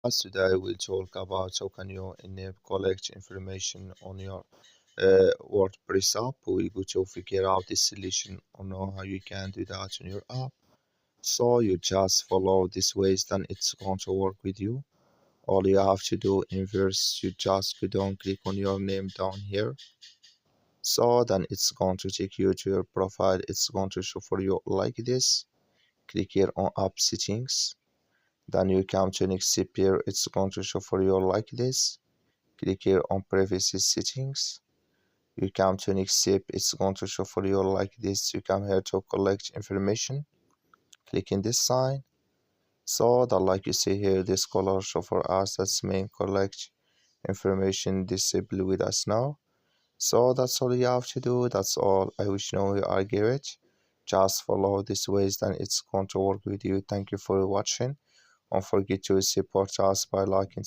Today we'll talk about how can you enable collect information on your WordPress app. We're going to figure out this solution on how you can do that on your app. So you just follow this ways, then it's going to work with you. All you have to do in verse, you just go down, click on your name down here. So then it's going to take you to your profile. It's going to show for you like this. Click here on app settings. Then you come to next step here. It's going to show for you like this. Click here on privacy settings. You come to next step. It's going to show for you like this. You come here to collect information. Click in this sign. So that like you see here, this color show for us. That's main collect information disable with us now. So that's all you have to do. That's all. I wish you know you are great. Just follow this ways, then it's going to work with you. Thank you for watching. Don't forget to support us by liking.